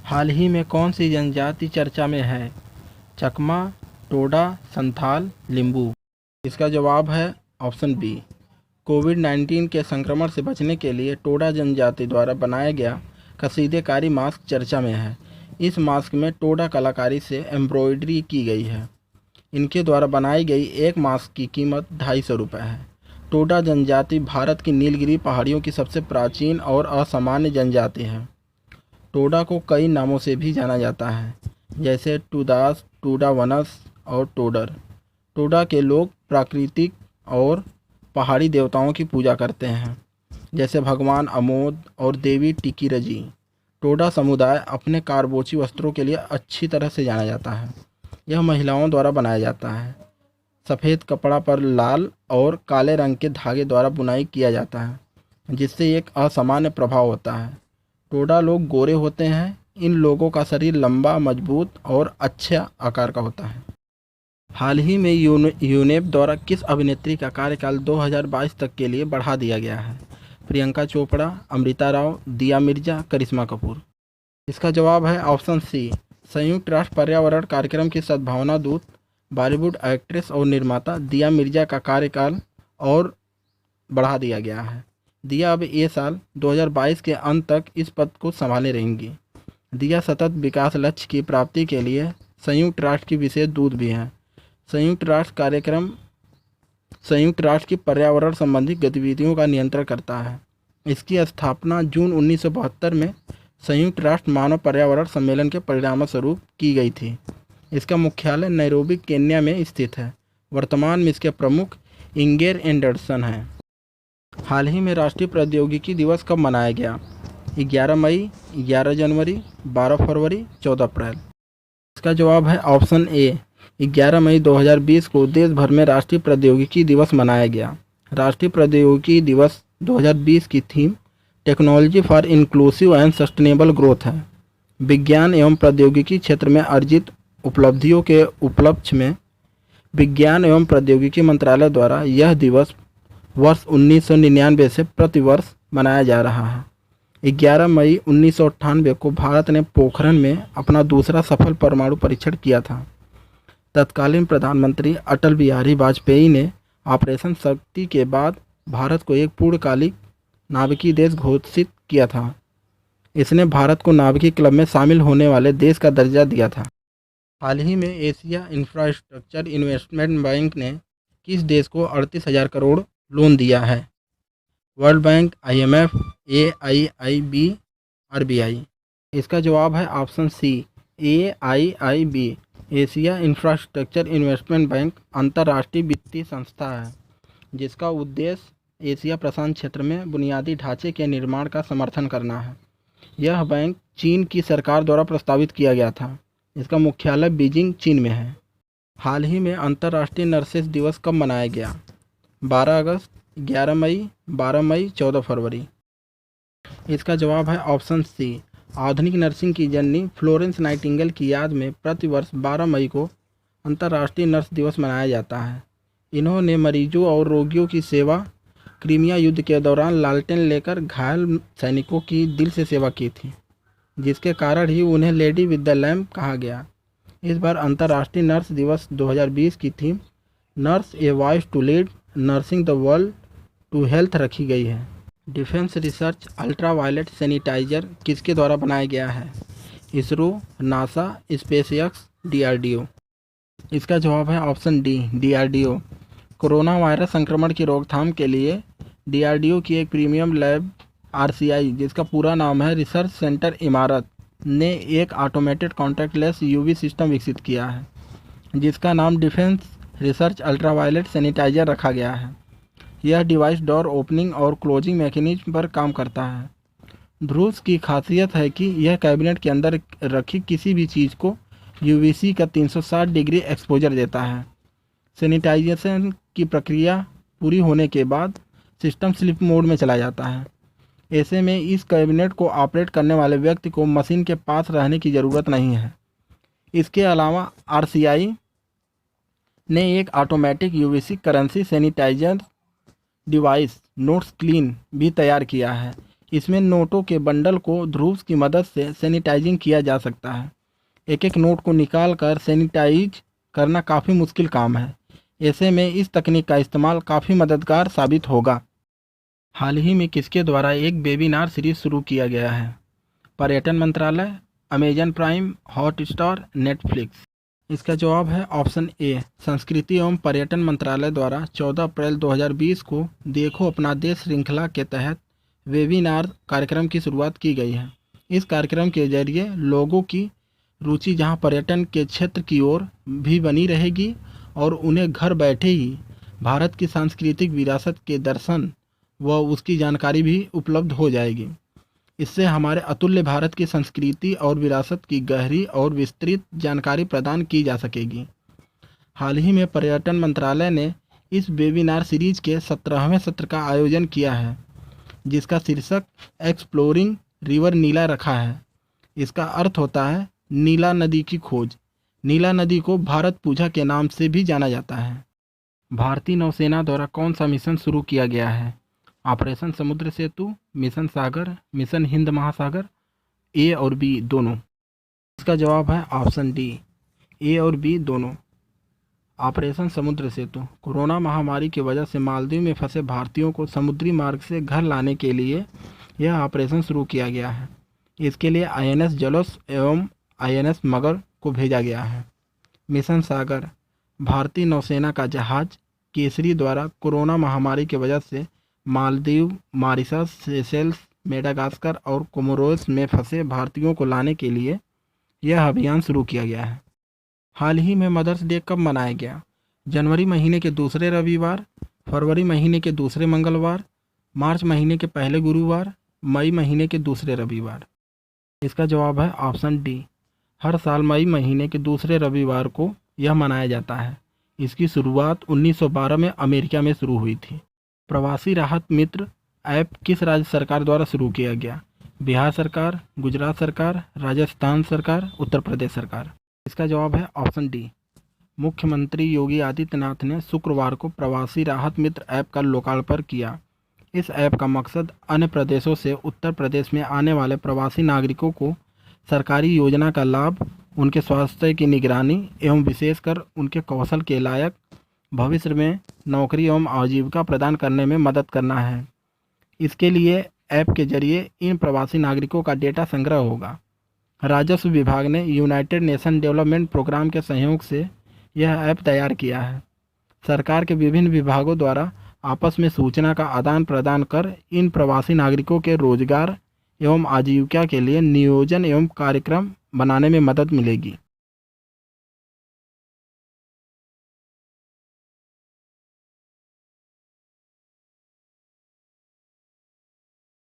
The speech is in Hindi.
हाल ही में कौन सी जनजाति चर्चा में है? चकमा, टोडा, संथाल, लिम्बू। इसका जवाब है ऑप्शन बी। कोविड-19 के संक्रमण से बचने के लिए टोडा जनजाति द्वारा बनाया गया कसीदेकारी मास्क चर्चा में है। इस मास्क में टोडा कलाकारी से एम्ब्रॉयडरी की गई है। इनके द्वारा बनाई गई एक मास्क की कीमत 250 रुपये है। टोडा जनजाति भारत की नीलगिरी पहाड़ियों की सबसे प्राचीन और असामान्य जनजाति है। टोडा को कई नामों से भी जाना जाता है, जैसे टूदास, टूडावनस और टोडर। टोडा के लोग प्राकृतिक और पहाड़ी देवताओं की पूजा करते हैं, जैसे भगवान अमोद और देवी टिकिरजी। टोडा समुदाय अपने कारबोची वस्त्रों के लिए अच्छी तरह से जाना जाता है। यह महिलाओं द्वारा बनाया जाता है। सफ़ेद कपड़ा पर लाल और काले रंग के धागे द्वारा बुनाई किया जाता है, जिससे एक असामान्य प्रभाव होता है। टोडा लोग गोरे होते हैं। इन लोगों का शरीर लंबा, मजबूत और अच्छा आकार का होता है। हाल ही में यूनेप द्वारा किस अभिनेत्री का कार्यकाल 2022 तक के लिए बढ़ा दिया गया है? प्रियंका चोपड़ा, अमृता राव, दिया मिर्जा, करिश्मा कपूर। इसका जवाब है ऑप्शन सी। संयुक्त राष्ट्र पर्यावरण कार्यक्रम की सद्भावना दूत, बॉलीवुड एक्ट्रेस और निर्माता दिया मिर्जा का कार्यकाल और बढ़ा दिया गया है। दिया अब ये साल 2022 के अंत तक इस पद को संभाले रहेंगी। दिया सतत विकास लक्ष्य की प्राप्ति के लिए संयुक्त राष्ट्र की विशेष दूत भी हैं। संयुक्त राष्ट्र की पर्यावरण संबंधी गतिविधियों का नियंत्रण करता है। इसकी स्थापना जून 1972 में संयुक्त राष्ट्र मानव पर्यावरण सम्मेलन के परिणामस्वरूप की गई थी। इसका मुख्यालय नैरोबी, केन्या में स्थित है। वर्तमान में इसके प्रमुख इंगेर एंडरसन हैं। हाल ही में राष्ट्रीय प्रौद्योगिकी दिवस कब मनाया गया? 11 मई, 11 जनवरी, 12 फरवरी, 14 अप्रैल। इसका जवाब है ऑप्शन ए। 11 मई 2020 को देश भर में राष्ट्रीय प्रौद्योगिकी दिवस मनाया गया। राष्ट्रीय प्रौद्योगिकी दिवस 2020 की theme technology for inclusive and sustainable growth है। विज्ञान एवं प्रौद्योगिकी क्षेत्र में अर्जित उपलब्धियों के उपलक्ष्य में विज्ञान एवं प्रौद्योगिकी मंत्रालय द्वारा यह दिवस वर्ष 1999 से प्रतिवर्ष मनाया जा रहा है। 11 मई 1998 को भारत ने पोखरण में अपना दूसरा सफल परमाणु परीक्षण किया था। तत्कालीन प्रधानमंत्री अटल बिहारी वाजपेयी ने ऑपरेशन शक्ति के बाद भारत को एक पूर्णकालिक नाभिकीय देश घोषित किया था। इसने भारत को नाभिकीय क्लब में शामिल होने वाले देश का दर्जा दिया था। हाल ही में एशिया इंफ्रास्ट्रक्चर इन्वेस्टमेंट बैंक ने किस देश को 38,000 करोड़ लोन दिया है? World bank, IMF, AIIB, RBI। इसका जवाब है option C, AIIB। Asia infrastructure investment bank अंतर्राष्ट्रीय वित्तीय संस्था है, जिसका उद्देश्य एशिया प्रशांत क्षेत्र में बुनियादी ढांचे के निर्माण का समर्थन करना है। यह बैंक चीन की सरकार द्वारा प्रस्तावित किया गया था। इसका मुख्यालय बीजिंग, चीन में है। हाल ही में अंतर्राष्ट्रीय नर्सेस दिवस कब मनाया गया? 12 अगस्त, 11 मई, 12 मई, 14 फरवरी। इसका जवाब है ऑप्शन सी। आधुनिक नर्सिंग की जननी फ्लोरेंस नाइटिंगेल की याद में प्रतिवर्ष 12 मई को अंतर्राष्ट्रीय नर्स दिवस मनाया जाता है। इन्होंने मरीजों और रोगियों की सेवा, क्रीमिया युद्ध के दौरान लालटेन लेकर घायल सैनिकों की दिल से सेवा की थी, जिसके कारण ही उन्हें लेडी विद द लैम्प कहा गया। इस बार अंतर्राष्ट्रीय नर्स दिवस 2020 की theme nurse a voice to lead nursing the world to health रखी गई है। डिफेंस रिसर्च अल्ट्रावायलेट सैनिटाइजर किसके द्वारा बनाया गया है? ISRO, NASA, SpaceX, DRDO। इसका जवाब है option D, DRDO। Corona virus संक्रमण की रोकथाम के लिए DRDO की एक प्रीमियम लैब RCI, जिसका पूरा नाम है रिसर्च सेंटर इमारत, ने एक ऑटोमेटेड कॉन्टैक्टलेस UV सिस्टम विकसित किया है, जिसका नाम डिफेंस रिसर्च अल्ट्रावायलेट सैनिटाइजर रखा गया है। यह डिवाइस डोर ओपनिंग और क्लोजिंग मैकेनिज्म पर काम करता है। ध्रुव की खासियत है कि यह कैबिनेट के अंदर रखी किसी भी चीज़ को UVC का 360 डिग्री एक्सपोजर देता है। सैनिटाइजेशन की प्रक्रिया पूरी होने के बाद सिस्टम स्लीप मोड में चला जाता है। ऐसे में इस कैबिनेट को ऑपरेट करने वाले व्यक्ति को मशीन के पास रहने की ज़रूरत नहीं है। इसके अलावा RCI ने एक automatic UVC currency sanitiser device notes clean भी तैयार किया है। इसमें नोटों के बंडल को ध्रुव की मदद से सैनिटाइजिंग किया जा सकता है। एक एक नोट को निकाल कर सैनिटाइज करना काफ़ी मुश्किल काम है। ऐसे में इस तकनीक का इस्तेमाल काफ़ी मददगार साबित होगा। हाल ही में किसके द्वारा एक वेबिनार सीरीज शुरू किया गया है? पर्यटन मंत्रालय, अमेजन प्राइम, हॉटस्टार, नेटफ्लिक्स। इसका जवाब है ऑप्शन ए, संस्कृति एवं पर्यटन मंत्रालय द्वारा 14 अप्रैल 2020 को देखो अपना देश श्रृंखला के तहत वेबिनार कार्यक्रम की शुरुआत की गई है। इस कार्यक्रम के जरिए लोगों की रुचि जहां पर्यटन के क्षेत्र की ओर भी बनी रहेगी और उन्हें घर बैठे ही भारत की सांस्कृतिक विरासत के दर्शन व उसकी जानकारी भी उपलब्ध हो जाएगी। इससे हमारे अतुल्य भारत की संस्कृति और विरासत की गहरी और विस्तृत जानकारी प्रदान की जा सकेगी। हाल ही में पर्यटन मंत्रालय ने इस वेबिनार सीरीज के 17वें सत्र का आयोजन किया है, जिसका शीर्षक एक्सप्लोरिंग रिवर नीला रखा है। इसका अर्थ होता है नीला नदी की खोज। नीला नदी को भारत पूजा के नाम से भी जाना जाता है। भारतीय नौसेना द्वारा कौन सा मिशन शुरू किया गया है? ऑपरेशन समुद्र सेतु, मिशन सागर, मिशन हिंद महासागर, ए और बी दोनों। इसका जवाब है ऑप्शन डी, ए और बी दोनों। ऑपरेशन समुद्र सेतु कोरोना महामारी की वजह से मालदीव में फंसे भारतीयों को समुद्री मार्ग से घर लाने के लिए यह ऑपरेशन शुरू किया गया है। इसके लिए आईएनएस जलोस एवं आईएनएस मगर को भेजा गया है। मिशन सागर भारतीय नौसेना का जहाज केसरी द्वारा कोरोना महामारी की वजह से मालदीव, मॉरिशस, सेशेल्स, मेडागास्कर और कोमोरोस में फंसे भारतीयों को लाने के लिए यह अभियान शुरू किया गया है। हाल ही में मदर्स डे कब मनाया गया? जनवरी महीने के दूसरे रविवार, फरवरी महीने के दूसरे मंगलवार, मार्च महीने के पहले गुरुवार, मई महीने के दूसरे रविवार। इसका जवाब है ऑप्शन डी, हर साल मई महीने के दूसरे रविवार को यह मनाया जाता है। इसकी शुरुआत 1912 में अमेरिका में शुरू हुई थी। प्रवासी राहत मित्र ऐप किस राज्य सरकार द्वारा शुरू किया गया? बिहार सरकार, गुजरात सरकार, राजस्थान सरकार, उत्तर प्रदेश सरकार। इसका जवाब है ऑप्शन डी, मुख्यमंत्री योगी आदित्यनाथ ने शुक्रवार को प्रवासी राहत मित्र ऐप का लोकार्पण किया। इस ऐप का मकसद अन्य प्रदेशों से उत्तर प्रदेश में आने वाले प्रवासी नागरिकों को सरकारी योजना का लाभ, उनके स्वास्थ्य की निगरानी एवं विशेषकर उनके कौशल के लायक भविष्य में नौकरी एवं आजीविका प्रदान करने में मदद करना है। इसके लिए ऐप के जरिए इन प्रवासी नागरिकों का डेटा संग्रह होगा। राजस्व विभाग ने यूनाइटेड नेशन डेवलपमेंट प्रोग्राम के सहयोग से यह ऐप तैयार किया है। सरकार के विभिन्न विभागों द्वारा आपस में सूचना का आदान प्रदान कर इन प्रवासी नागरिकों के रोजगार एवं आजीविका के लिए नियोजन एवं कार्यक्रम बनाने में मदद मिलेगी।